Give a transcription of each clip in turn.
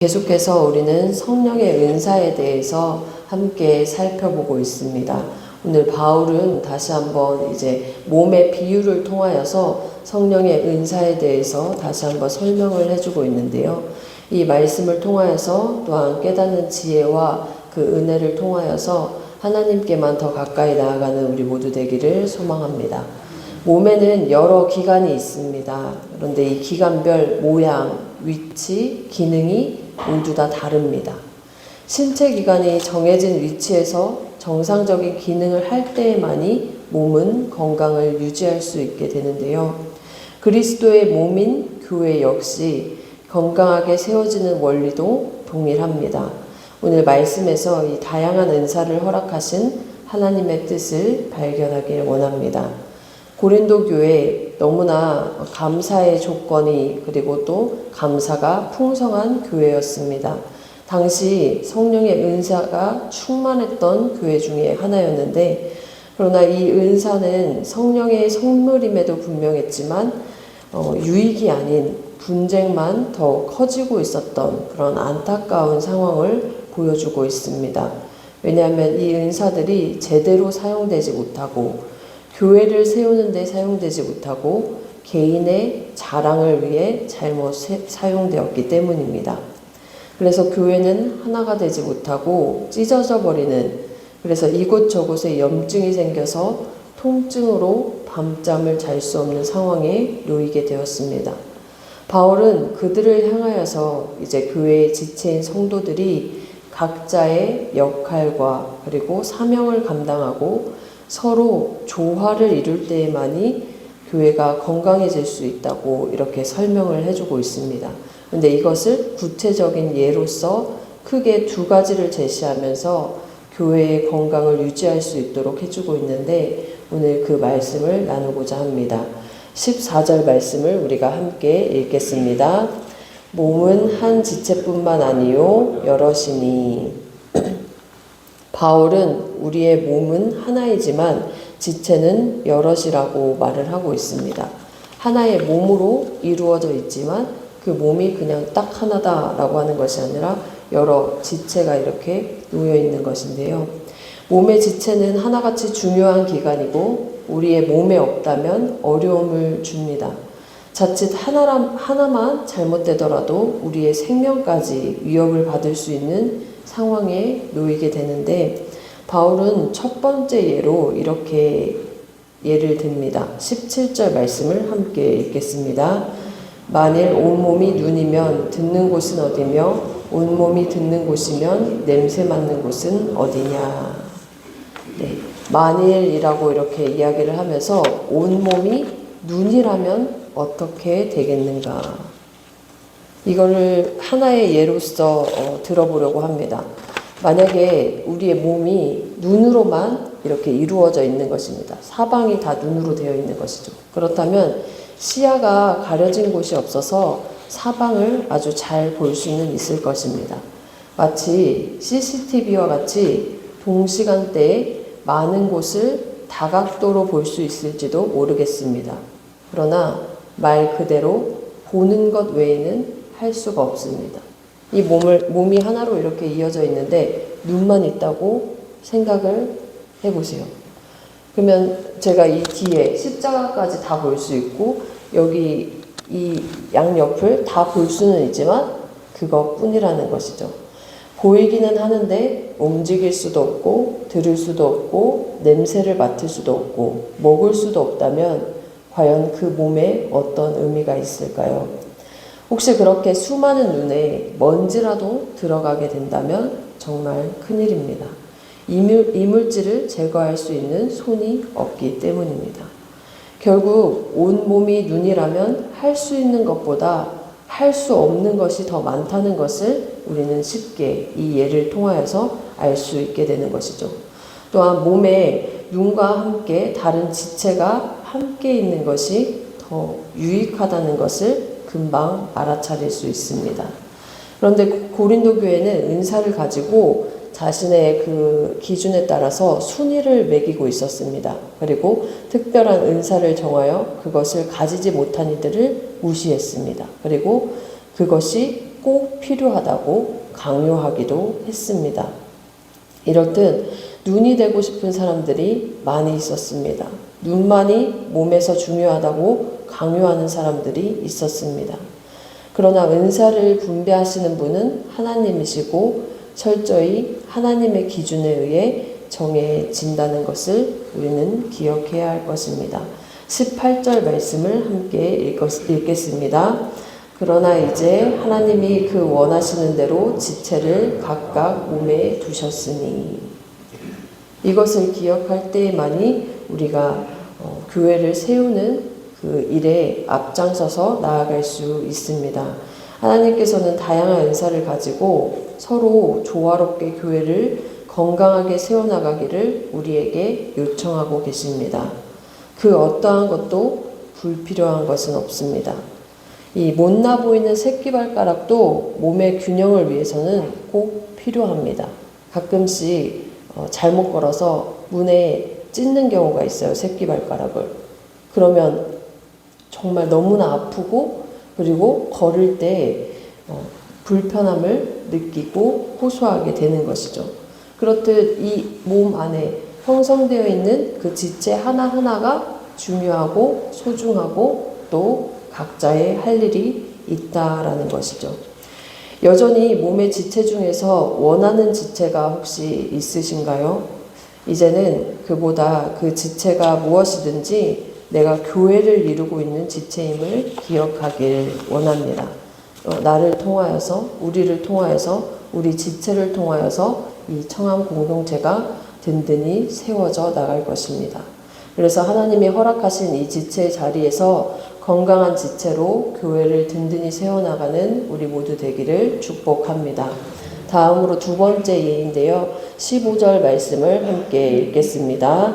계속해서 우리는 성령의 은사에 대해서 함께 살펴보고 있습니다. 오늘 바울은 다시 한번 이제 몸의 비유를 통하여서 성령의 은사에 대해서 다시 한번 설명을 해주고 있는데요. 이 말씀을 통하여서 또한 깨닫는 지혜와 그 은혜를 통하여서 하나님께만 더 가까이 나아가는 우리 모두 되기를 소망합니다. 몸에는 여러 기관이 있습니다. 그런데 이 기관별 모양, 위치, 기능이 모두 다 다릅니다. 신체 기관이 정해진 위치에서 정상적인 기능을 할 때에만이 몸은 건강을 유지할 수 있게 되는데요. 그리스도의 몸인 교회 역시 건강하게 세워지는 원리도 동일합니다. 오늘 말씀에서 이 다양한 은사를 허락하신 하나님의 뜻을 발견하길 원합니다. 고린도 교회 너무나 감사의 조건이 그리고 또 감사가 풍성한 교회였습니다. 당시 성령의 은사가 충만했던 교회 중에 하나였는데, 그러나 이 은사는 성령의 선물임에도 분명했지만 유익이 아닌 분쟁만 더 커지고 있었던 그런 안타까운 상황을 보여주고 있습니다. 왜냐하면 이 은사들이 제대로 사용되지 못하고 교회를 세우는 데 사용되지 못하고 개인의 자랑을 위해 잘못 사용되었기 때문입니다. 그래서 교회는 하나가 되지 못하고 찢어져 버리는, 그래서 이곳저곳에 염증이 생겨서 통증으로 밤잠을 잘 수 없는 상황에 놓이게 되었습니다. 바울은 그들을 향하여서 이제 교회의 지체인 성도들이 각자의 역할과 그리고 사명을 감당하고 서로 조화를 이룰 때에만이 교회가 건강해질 수 있다고 이렇게 설명을 해주고 있습니다. 그런데 이것을 구체적인 예로서 크게 두 가지를 제시하면서 교회의 건강을 유지할 수 있도록 해주고 있는데, 오늘 그 말씀을 나누고자 합니다. 14절 말씀을 우리가 함께 읽겠습니다. 몸은 한 지체뿐만 아니요 여럿이니. 바울은 우리의 몸은 하나이지만 지체는 여럿이라고 말을 하고 있습니다. 하나의 몸으로 이루어져 있지만 그 몸이 그냥 딱 하나다라고 하는 것이 아니라 여러 지체가 이렇게 놓여 있는 것인데요. 몸의 지체는 하나같이 중요한 기관이고 우리의 몸에 없다면 어려움을 줍니다. 자칫 하나만 잘못되더라도 우리의 생명까지 위협을 받을 수 있는 상황에 놓이게 되는데, 바울은 첫 번째 예로 이렇게 예를 듭니다. 17절 말씀을 함께 읽겠습니다. 만일 온몸이 눈이면 듣는 곳은 어디며 온몸이 듣는 곳이면 냄새 맡는 곳은 어디냐. 네, 만일이라고 이렇게 이야기를 하면서 온몸이 눈이라면 어떻게 되겠는가. 이거를 하나의 예로서 들어보려고 합니다. 만약에 우리의 몸이 눈으로만 이렇게 이루어져 있는 것입니다. 사방이 다 눈으로 되어 있는 것이죠. 그렇다면 시야가 가려진 곳이 없어서 사방을 아주 잘 볼 수는 있을 것입니다. 마치 CCTV와 같이 동시간대에 많은 곳을 다각도로 볼 수 있을지도 모르겠습니다. 그러나 말 그대로 보는 것 외에는 할 수가 없습니다. 이 몸이 하나로 이렇게 이어져 있는데 눈만 있다고 생각을 해보세요. 그러면 제가 이 뒤에 십자가까지 다 볼 수 있고 여기 이 양옆을 다 볼 수는 있지만 그것뿐이라는 것이죠. 보이기는 하는데 움직일 수도 없고 들을 수도 없고 냄새를 맡을 수도 없고 먹을 수도 없다면 과연 그 몸에 어떤 의미가 있을까요? 혹시 그렇게 수많은 눈에 먼지라도 들어가게 된다면 정말 큰일입니다. 이물질을 제거할 수 있는 손이 없기 때문입니다. 결국 온몸이 눈이라면 할 수 있는 것보다 할 수 없는 것이 더 많다는 것을 우리는 쉽게 이 예를 통하여서 알 수 있게 되는 것이죠. 또한 몸에 눈과 함께 다른 지체가 함께 있는 것이 더 유익하다는 것을 금방 알아차릴 수 있습니다. 그런데 고린도 교회는 은사를 가지고 자신의 그 기준에 따라서 순위를 매기고 있었습니다. 그리고 특별한 은사를 정하여 그것을 가지지 못한 이들을 무시했습니다. 그리고 그것이 꼭 필요하다고 강요하기도 했습니다. 이렇듯 눈이 되고 싶은 사람들이 많이 있었습니다. 눈만이 몸에서 중요하다고 강요하는 사람들이 있었습니다. 그러나 은사를 분배하시는 분은 하나님이시고 철저히 하나님의 기준에 의해 정해진다는 것을 우리는 기억해야 할 것입니다. 18절 말씀을 함께 읽겠습니다. 그러나 이제 하나님이 그 원하시는 대로 지체를 각각 몸에 두셨으니, 이것을 기억할 때에만이 우리가 교회를 세우는 그 일에 앞장서서 나아갈 수 있습니다. 하나님께서는 다양한 은사를 가지고 서로 조화롭게 교회를 건강하게 세워나가기를 우리에게 요청하고 계십니다. 그 어떠한 것도 불필요한 것은 없습니다. 이 못나 보이는 새끼발가락도 몸의 균형을 위해서는 꼭 필요합니다. 가끔씩 잘못 걸어서 문에 찢는 경우가 있어요. 새끼발가락을. 그러면 정말 너무나 아프고, 그리고 걸을 때 불편함을 느끼고 호소하게 되는 것이죠. 그렇듯 이 몸 안에 형성되어 있는 그 지체 하나하나가 중요하고 소중하고 또 각자의 할 일이 있다라는 것이죠. 여전히 몸의 지체 중에서 원하는 지체가 혹시 있으신가요? 이제는 그보다 그 지체가 무엇이든지 내가 교회를 이루고 있는 지체임을 기억하길 원합니다. 나를 통하여서, 우리를 통하여서, 우리 지체를 통하여서 이 청암 공동체가 든든히 세워져 나갈 것입니다. 그래서 하나님이 허락하신 이 지체의 자리에서 건강한 지체로 교회를 든든히 세워나가는 우리 모두 되기를 축복합니다. 다음으로 두 번째 예인데요. 15절 말씀을 함께 읽겠습니다.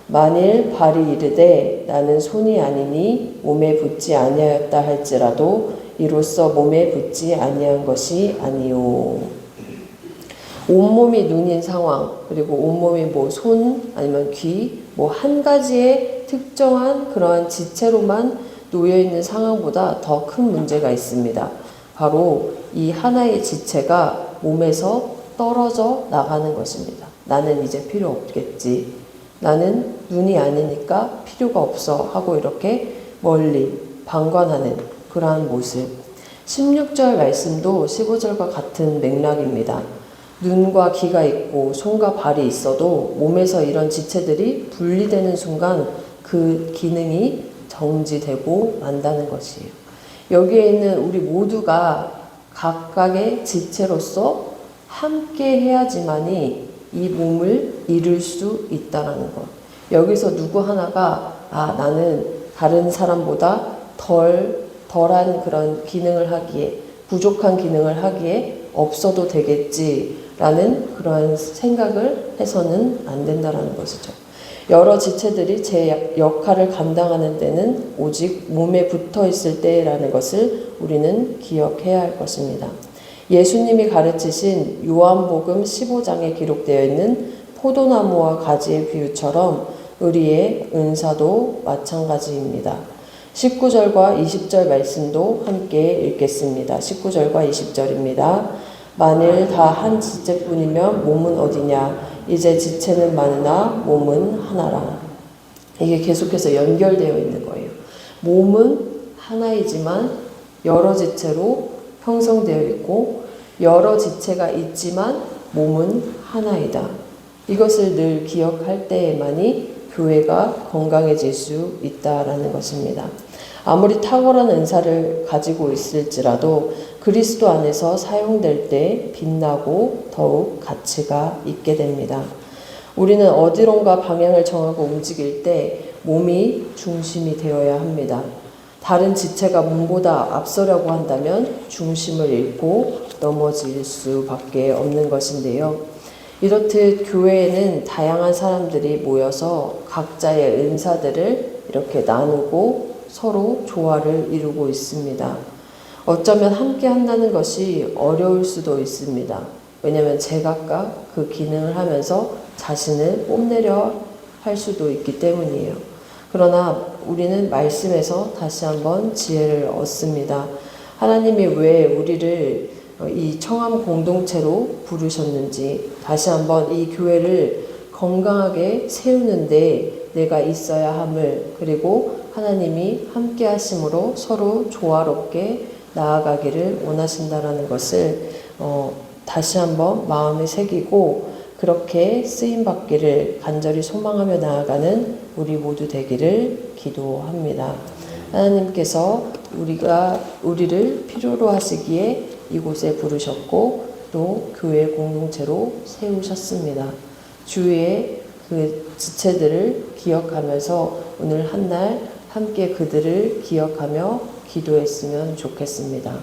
만일 발이 이르되 나는 손이 아니니 몸에 붙지 아니하였다 할지라도 이로써 몸에 붙지 아니한 것이 아니요. 온몸이 눈인 상황, 그리고 온몸이 뭐 손 아니면 귀, 뭐 한 가지의 특정한 그러한 지체로만 놓여있는 상황보다 더 큰 문제가 있습니다. 바로 이 하나의 지체가 몸에서 떨어져 나가는 것입니다. 나는 이제 필요 없겠지. 나는 눈이 아니니까 필요가 없어 하고 이렇게 멀리 방관하는 그러한 모습. 16절 말씀도 15절과 같은 맥락입니다. 눈과 귀가 있고 손과 발이 있어도 몸에서 이런 지체들이 분리되는 순간 그 기능이 정지되고 만다는 것이에요. 여기에 있는 우리 모두가 각각의 지체로서 함께 해야지만이 이 몸을 이룰 수 있다는 것. 여기서 누구 하나가 나는 다른 사람보다 덜한 그런 기능을 하기에, 부족한 기능을 하기에 없어도 되겠지라는 그런 생각을 해서는 안 된다는 것이죠. 여러 지체들이 제 역할을 감당하는 데는 오직 몸에 붙어 있을 때라는 것을 우리는 기억해야 할 것입니다. 예수님이 가르치신 요한복음 15장에 기록되어 있는 포도나무와 가지의 비유처럼 우리의 은사도 마찬가지입니다. 19절과 20절 말씀도 함께 읽겠습니다. 19절과 20절입니다. 만일 다 한 지체뿐이면 몸은 어디냐? 이제 지체는 많으나 몸은 하나라. 이게 계속해서 연결되어 있는 거예요. 몸은 하나이지만 여러 지체로 형성되어 있고 여러 지체가 있지만 몸은 하나이다. 이것을 늘 기억할 때에만이 교회가 건강해질 수 있다라는 것입니다. 아무리 탁월한 은사를 가지고 있을지라도 그리스도 안에서 사용될 때 빛나고 더욱 가치가 있게 됩니다. 우리는 어디론가 방향을 정하고 움직일 때 몸이 중심이 되어야 합니다. 다른 지체가 몸보다 앞서려고 한다면 중심을 잃고 넘어질 수밖에 없는 것인데요. 이렇듯 교회에는 다양한 사람들이 모여서 각자의 은사들을 이렇게 나누고 서로 조화를 이루고 있습니다. 어쩌면 함께 한다는 것이 어려울 수도 있습니다. 왜냐하면 제각각 그 기능을 하면서 자신을 뽐내려 할 수도 있기 때문이에요. 그러나 우리는 말씀에서 다시 한번 지혜를 얻습니다. 하나님이 왜 우리를 이 청암 공동체로 부르셨는지, 다시 한번 이 교회를 건강하게 세우는데 내가 있어야 함을, 그리고 하나님이 함께 하심으로 서로 조화롭게 나아가기를 원하신다라는 것을 다시 한번 마음에 새기고 그렇게 쓰임받기를 간절히 소망하며 나아가는 우리 모두 되기를 기도합니다. 하나님께서 우리를 필요로 하시기에 이곳에 부르셨고 또 교회 공동체로 세우셨습니다. 주위의 그 지체들을 기억하면서 오늘 한 날 함께 그들을 기억하며 기도했으면 좋겠습니다.